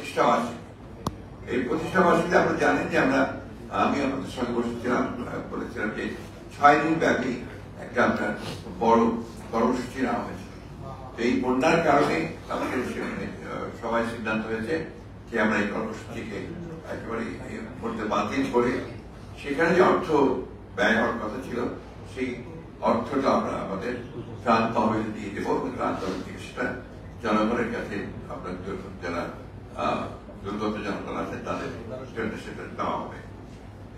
প্রতিষ্ঠা বার্ষিকী। এই প্রতিষ্ঠা বার্ষিকীতে আপনারা জানেন যে আমি আপনাদের সঙ্গে বসেছিলাম, বলেছিলাম যে 6 দিন ব্যাপী একটা আপনার বড় কর্মসূচি নেওয়া হয়েছিল। এই বন্যার কারণে আমাদের সবাই সিদ্ধান্ত হয়েছে যে আমরা এই কর্মসূচিকে একেবারে করতে বাতিল করে সেখানে যে অর্থ ব্যয় হওয়ার কথা ছিল সেই অর্থটা আমরা আমাদের ত্রাণ তহবিল দিয়ে দেবো এবং ত্রাণ তহবিল থেকে সেটা জনগণের কাছে আপনার যারা দুর্গত জনগণ আছে তাদের সেটা দেওয়া হবে।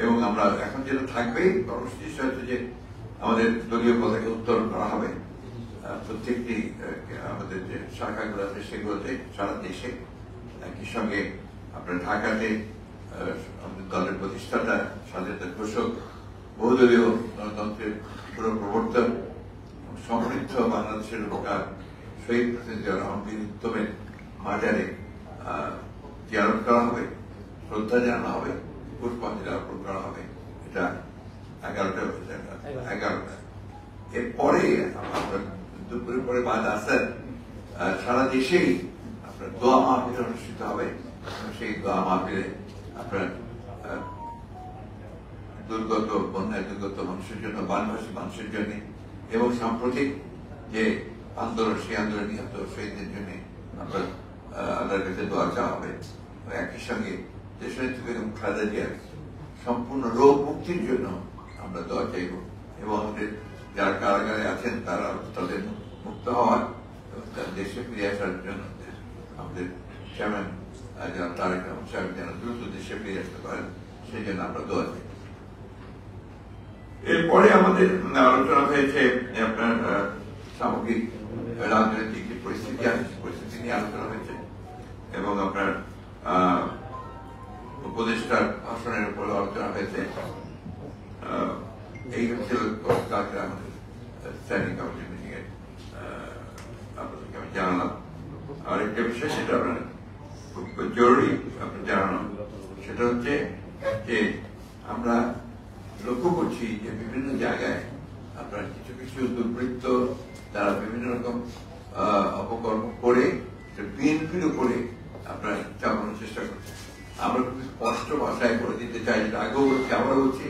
এবং আমরা এখন যেটা থাকবে কর্মসূচির সাথে যে আমাদের দলীয় পতাকা উত্তোলন করা হবে প্রত্যেকটি আমাদের যে শাখাগুলো আছে সেগুলোতে সারা দেশে। একই সঙ্গে আপনার ঢাকাতে আমাদের দলের প্রতিষ্ঠাতা স্বাধীনতা ঘোষক বহুদলীয় গণতন্ত্রের পুরো প্রবর্তন সমৃদ্ধ বাংলাদেশের উপকার শহীদ প্রেসিডেন্ট জিয়া রহমান বীর উত্তমের মাজারে জিয়ারত করা হবে, শ্রদ্ধা জানানো হবে, পুষ্পাঞ্জলি অর্পণ করা হবে। এটা 11টা। এরপরে আপনার দুপুরের পরে বাদ আসার সারা দেশেই আপনার দোয়া মাহফিল অনুষ্ঠিত হবে। সেই দোয়া মাহফিলে আপনার দুর্গত বন্যায় দুর্গত মানুষের জন্য, বানভাসী মানুষের জন্য এবং সাম্প্রতিক যে আন্দোলন সেই আন্দোলন নিহত শহীদদের জন্য আপনার আল্লাহর কাছে দোয়া চাওয়া হবে। একই সঙ্গে দেশের বেগম খালেদা জিয়ার সম্পূর্ণ রোগ মুক্তির জন্য আমরা দোয়া চাইব এবং আমাদের যারা কারাগারে আছেন তারা তাদের মুক্ত হওয়ার এবং দেশে ফিরে আসার জন্য আমাদের চেয়ারম্যান যারা তারেক রহমান সাহেব যেন দ্রুত দেশে ফিরে আসতে পারেন সেই জন্য আমরা দোয়া চাই। এরপরে আমাদের আলোচনা হয়েছে আপনার সামগ্রিক রাজনৈতিক যে পরিস্থিতি আছে পরিস্থিতি নিয়ে আলোচনা হয়েছে এবং আপনার উপদেষ্টার ভাষণের উপরে আলোচনা হয়েছে। এই হচ্ছিল কালকে আমাদের স্ট্যান্ডিং কমিটি মিটিং এ আপনাদেরকে আমি জানালাম। আর একটা বিষয় সেটা আপনার খুব জরুরি আপনার জানানো, সেটা হচ্ছে যে আমরা লক্ষ্য করছি যে বিভিন্ন জায়গায় আপনার কিছু কিছু দুর্বৃত্ত তারা বিভিন্ন রকম অপকর্ম করে বিএনপির উপরে আপনার চাপানোর চেষ্টা করছে। আমরা খুব স্পষ্ট ভাষায় করে দিতে চাই, আগেও বলছি আবারও বলছি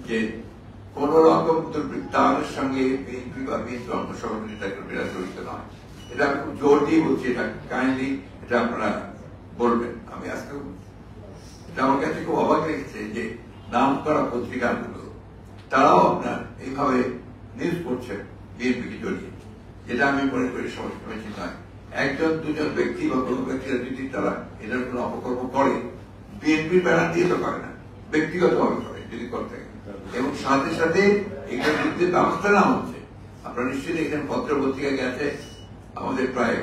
যে কোন রকম দুর্বৃত্তায়নের সঙ্গে বিএনপি বা বিএনপি অঙ্গ সংগঠনটা জড়িত নয়। এটা আমি খুব জোর দিয়ে বলছি, এটা কাইন্ডলি এটা আপনারা বলবেন। আমি আজকে এটা আমার কাছে খুব অবাক লেগেছে যে নাম করা পত্রিকাগুলো তারাও আপনার এইভাবে নিউজ করছেন বিএনপিকে জড়িয়ে, যেটা আমি মনে করি সমস্যা নয়। একজন দুজন ব্যক্তি বা কোনো ব্যক্তিরা যদি তারা এটার কোনো অপকর্ম করে বিএনপির ব্যানার দিয়ে তো করে না, ব্যক্তিগতভাবে করে যদি করতে এবং সাথে সাথে এটার বিরুদ্ধে ব্যবস্থা নেওয়া হচ্ছে। আপনারা নিশ্চয়ই এখানে পত্র পত্রিকা গেছে আমাদের প্রায়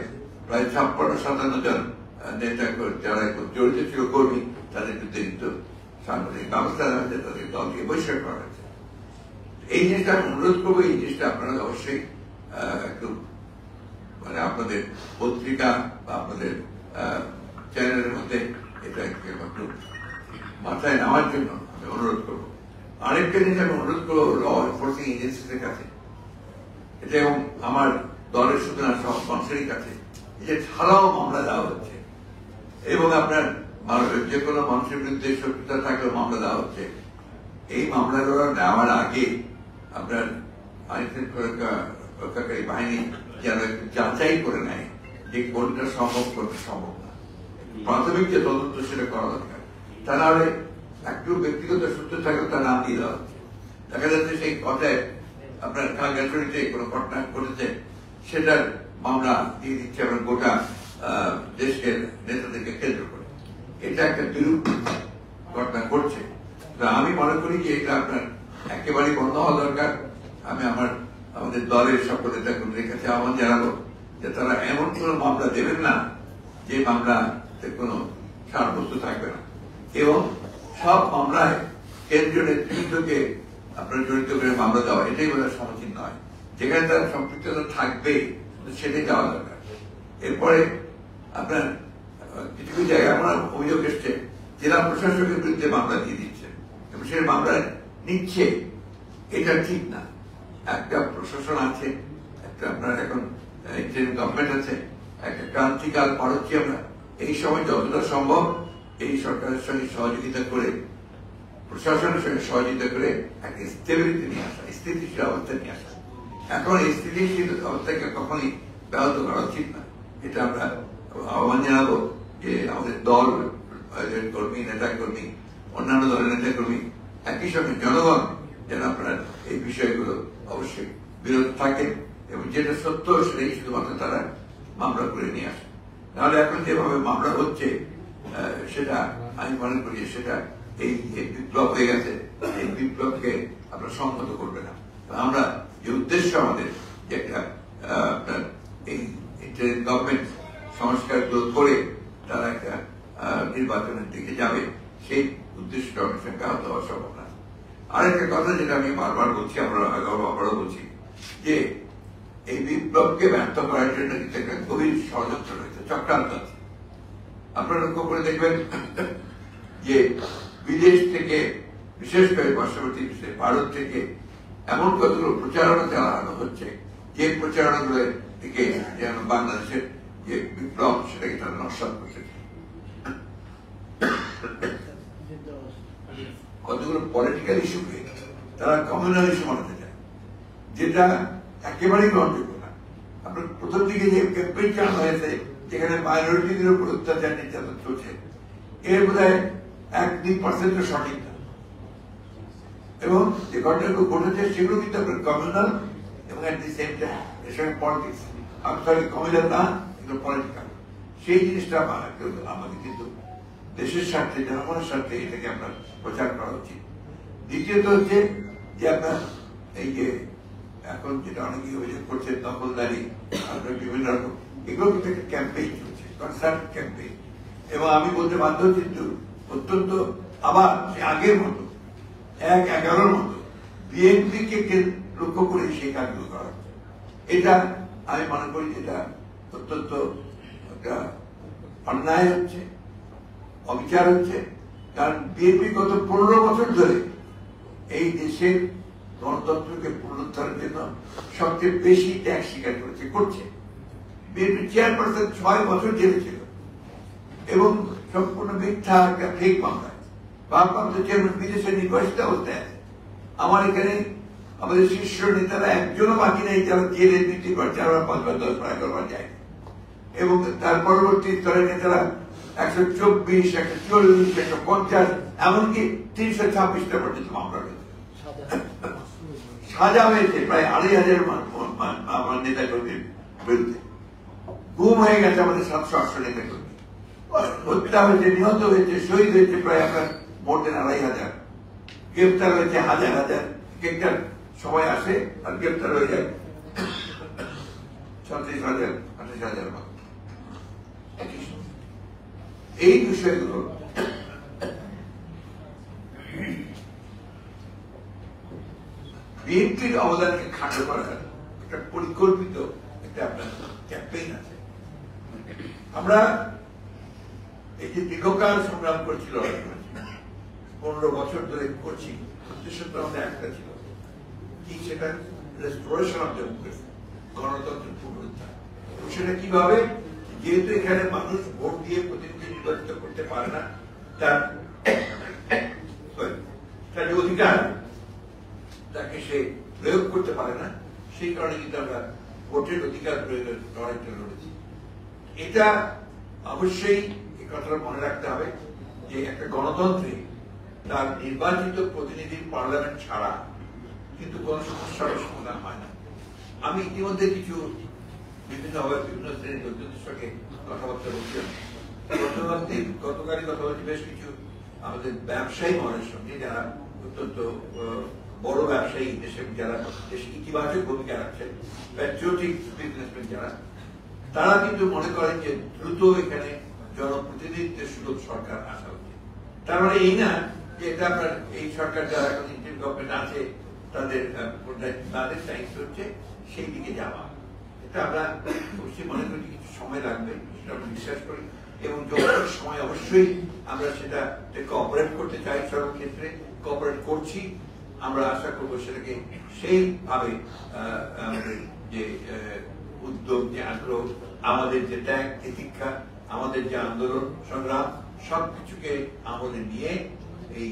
56-57 জন নেতা যারা জড়িত ছিল কর্মী তাদের বিরুদ্ধে কিন্তু সাংগঠনিক ব্যবস্থা নেওয়া হয়েছে, তাদের দলকে বহিষ্কার করা হয়েছে। এই জিনিসটা আমি অনুরোধ করবো, এই জিনিসটা আপনারা অবশ্যই একটু মানে আপনাদের পত্রিকা বা আপনাদের চ্যানেলের মধ্যে এটা একটু মাথায় নেওয়ার জন্য আমি অনুরোধ করবো। আরেকটা জিনিস আমি অনুরোধ করবো ল এনফোর্সিং এজেন্সিদের কাছে, এটা এবং আমার দলের সুতরাং সব মানুষেরই কাছে, যে ছাড়াও মামলা দেওয়া হচ্ছে এবং আপনার যে কোনো মানুষের বিরুদ্ধে শত্রুতা থাকলেও মামলা দেওয়া হচ্ছে। এই মামলাগুলো নেওয়ার আগে আপনার আইন রক্ষাকারী বাহিনী যেন একটু যাচাই করে নেয় যে কোনটা সম্ভব কোনটা সম্ভব না। প্রাথমিক যে তদন্ত সেটা করা দরকার, তা নাহলে একটু ব্যক্তিগত সূত্র থাকলে তার নাম দিয়ে দেওয়া হচ্ছে। দেখা যাচ্ছে সেই কথায় আপনার খাগড়াছড়িতে কোনো ঘটনা ঘটেছে সেটার মামলা দিয়ে দিচ্ছে আপনার গোটা দেশের নেতাদেরকে কেন্দ্র করে। এটা একটা বিরূপ ঘটনা ঘটছে। আমি মনে করি যে এটা আপনার একেবারেই বন্ধ হওয়া দরকার। আমি আমাদের দলের সকল নেতাকর্মীদের কাছে আহ্বান জানাবো যে তারা এমন কোন মামলা দেবেন না যে মামলাতে কোনো সারবস্তু থাকবে না এবং সব মামলায় কেন্দ্রীয় নেতৃত্বকে আপনার জড়িত করে মামলা দেওয়া এটাই বোধ হয় সমীচীন নয়। যেখানে তারা সম্পৃক্ততা থাকবে সেটাই দেওয়া দরকার। এরপরে আপনার কিছু কিছু জায়গায় আমার অভিযোগ এসছে জেলা প্রশাসকের বিরুদ্ধে মামলা দিয়ে দিচ্ছে এবং সে মামলা নিচ্ছে, এটা ঠিক না। একটা প্রশাসন আছে, একটা আপনার এখন গভর্নমেন্ট আছে, একটা ক্রান্তিকাল পার হচ্ছি আমরা, এই সময় যতটা সম্ভব এই সরকারের সঙ্গে সহযোগিতা করে, প্রশাসনের সঙ্গে সহযোগিতা করে একটা স্টেবিলিটি নিয়ে আসা, স্থিতিশীল অবস্থা নিয়ে আসা। এখন এই স্থিতিশীল অবস্থাকে কখনই ব্যাহত করা উচিত না। এটা আমরা আহ্বান জানাবো যে আমাদের দল কর্মী, নেতা কর্মী, অন্যান্য দলের নেতা কর্মী, একই সঙ্গে জনগণ যেন আপনার এই বিষয়গুলো অবশ্যই বিরত থাকেন এবং যেটা সত্য সেটাই শুধুমাত্র তারা মামলা করে নিয়ে আসে। নাহলে এখন যেভাবে মামলা হচ্ছে সেটা আমি মনে করি সেটা এই বিপ্লব হয়ে গেছে, এই বিপ্লবকে আপনার সংহত করবে না। আমরা যে উদ্দেশ্য আমাদের যে একটা আপনার এই গভর্নমেন্ট সংস্কার করে তারা একটা নির্বাচনের দিকে যাবে, সেই উদ্দেশ্যটা অনেক সঙ্গে ব্যাহত হওয়া সম্ভব না। আরেকটা কথা যেটা আমি বারবার বলছি, আমরা আবারও বলছি, যে এই বিপ্লবকে ব্যর্থ করার জন্য কিন্তু একটা গভীর ষড়যন্ত্র রয়েছে, চক্রান্ত আছে। আপনারা লক্ষ্য করে দেখবেন যে বিদেশ থেকে, বিশেষ করে পার্শ্ববর্তী ভারত থেকে এমন কতগুলো প্রচারণা চালানো হচ্ছে যে প্রচারণাগুলো থেকে যেন বাংলাদেশের যে বিপ্লব সেটাকে তারা নস্বাত করছে। কতগুলো পলিটিক্যাল ইস্যুকে তারা কমিউনাল ইস্যু বানাতে চায়, যেটা একেবারেই গ্রহণযোগ্য না। আপনার প্রথম দিকে যে ক্যাম্পেইন চালানো হয়েছে যেখানে মাইনরিটিদের উপর অত্যাচার নির্যাতন চলছে, এর বোধ হয় 1-2% সঠিক না। এবং যে ঘটনাগুলো ঘটেছে সেগুলো কিন্তু আপনার কমিউনাল এবং এট দি সেম টাইম এর সঙ্গে পলিটিক্স, আপনার কমিউনাল না কিন্তু পলিটিক্যাল। সেই জিনিসটা আমাদের কিন্তু দেশের স্বার্থে, জনগণের স্বার্থে এটাকে আপনার প্রচার করা উচিত। দ্বিতীয়ত হচ্ছে যে আপনার এই যে এখন যেটা অনেকে অভিযোগ করছে দখলদারি, আপনার বিভিন্ন রকম, এগুলো কিন্তু একটা ক্যাম্পেইন চলছে, কনসার্ট ক্যাম্পেইন। এবং আমি বলতে বাধ্য কিন্তু অত্যন্ত আবার আগের মতো 1-11 মতো বিএনপিকে লক্ষ্য করে সেই কাজগুলো করা হচ্ছে। এটা আমি মনে করি এটা অত্যন্ত একটা অন্যায় হচ্ছে, অবিচার হচ্ছে। কারণ বিএনপি গত 15 বছর ধরে এই দেশের গণতন্ত্রকে পুনরুদ্ধারের জন্য সবচেয়ে বেশি ত্যাগ স্বীকার করছে। বিএনপি চেয়ারপারসন 6 বছর জেলে ছিল এবং সম্পূর্ণ মিথ্যা একটা ফেক মামলায়। ভারপ্রাপ্ত চেয়ারম্যান বিদেশে নির্বাসিত অবস্থায় আছে। আমার এখানে আমাদের শীর্ষ নেতারা একজনও বাকি নেই যারা জেলে 2-3 বার, 4 বার, 5 বার, 10 বার, 11 বার যায়। এবং তার পরবর্তী স্তরের নেতারা 124, 140, 150, এমনকি 326টা পর্যন্ত মামলা রয়েছে। সাজা হয়েছে প্রায় 2,500 নেতা কর্মীর বিরুদ্ধে। গুম হয়ে গেছে আমাদের 700-800 নেতা কর্মী। হত্যা হয়েছে, নিহত হয়েছে, শহীদ হয়েছে প্রায় আপনার মোট 2,500। গ্রেপ্তার হয়েছে হাজার হাজার। একটা সময় আসে আর গ্রেপ্তার হয়ে যায় 36,000, 28,000 মতো। এই বিষয়গুলো বিএনপির অবদানকে খাটো করার একটা পরিকল্পিত একটা আপনার ক্যাম্পেইন আছে। আমরা এই যে দীর্ঘকাল সংগ্রাম করছিল, 15 বছর ধরে করছি, উদ্দেশ্য তো আমাদের একটা ছিল, কি সেটা রেস্টোরেশন অফ ডেমোক্রেসি, গণতন্ত্রের পুনরুদ্ধার। সেটা কিভাবে? যেহেতু এখানে মানুষ ভোট দিয়ে প্রতিনিধি নির্বাচিত করতে পারে না, তার যে অধিকার তাকে সে প্রয়োগ করতে পারে না, সেই কারণে কিন্তু আমরা ভোটের অধিকার প্রয়োগের লড়াই লড়েছি। এটা অবশ্যই এই কথাটা মনে রাখতে হবে যে একটা গণতন্ত্রে তার নির্বাচিত প্রতিনিধির পার্লামেন্ট ছাড়া কিন্তু কোন সমস্যার সমাধান হয় না। আমি ইতিমধ্যে কিছু বিভিন্ন শ্রেণীর লোকজনের সঙ্গে কথাবার্তা বলছিলাম। গতকালই কথা বলছি বেশ কিছু আমাদের ব্যবসায়ী মহলের সঙ্গে, যারা অত্যন্ত বড় ব্যবসায়ী, দেশের যারা দেশে ইতিবাচক ভূমিকা রাখছেন, প্যাট্রিয়টিক বিজনেসম্যান যারা, তারা কিন্তু মনে করেন যে দ্রুত এখানে জনপ্রতিনিধিত্বের সুযোগ সরকার আসা উচিত। তার মানে এই না যে এটা আপনার এই সরকার যারা এখন ইন্ডিয়ান গভর্নমেন্ট আছে তাদের দায়িত্ব হচ্ছে সেই দিকে যাওয়া। এটা আমরা অবশ্যই মনে করি কিছু সময় লাগবে, সেটা আমরা বিশ্বাস করি। এবং যখন সময় অবশ্যই আমরা সেটা কোঅপারেট করতে চাই, সর্বক্ষেত্রে কোঅপারেট করছি। আমরা আশা করবো সেটাকে সেইভাবে আমাদের যে উদ্যোগ, যে আগ্রহ, আমাদের যে ত্যাগ, তিতিক্ষা, আমাদের আমাদের যে আন্দোলন সংগ্রাম সবকিছুকে আমলে নিয়ে এই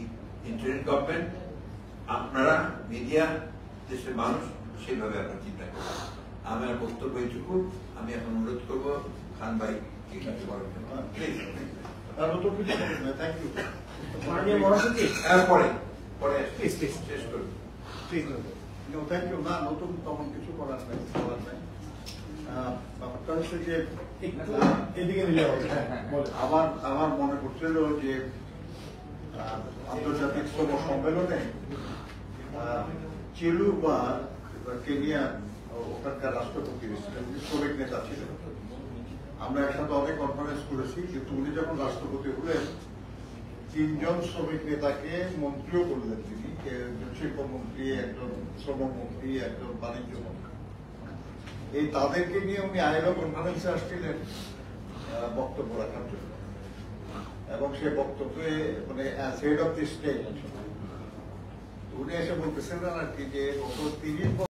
ইন্টারিম গভর্নমেন্ট, আপনারা মিডিয়া, দেশের মানুষ সেইভাবে আপনার চিন্তা করবেন। আমার বক্তব্য এইটুকু। আমি এখন অনুরোধ করবো খান ভাই কিছু বলেন প্লিজ। পরে পরে শেষ করুন। Thank you. না, নতুন তখন কিছু করার নাই, ব্যাপারটা হচ্ছে যে এদিকে নিলে আমার মনে করছিল যে আন্তর্জাতিক শ্রম সম্মেলনে চিলু বা কেনিয়া ওখানকার রাষ্ট্রপতি শ্রমিক নেতা ছিলেন। আমরা একসাথে অনেক কনফারেন্স করেছি, কিন্তু উনি যখন রাষ্ট্রপতি হলেন 3 জন শ্রমিক নেতাকে মন্ত্রীও করলেন তিনি, একজন শিল্পমন্ত্রী, একজন শ্রমমন্ত্রী, একজন বাণিজ্য মন্ত্রী। এই তাদেরকে নিয়ে উনি আইএলও কনফারেন্সে আসছিলেন বক্তব্য রাখার জন্য, এবং সে বক্তব্যে মানে as head of the state উনি এসে বলতেছেন আর কি যে গত 30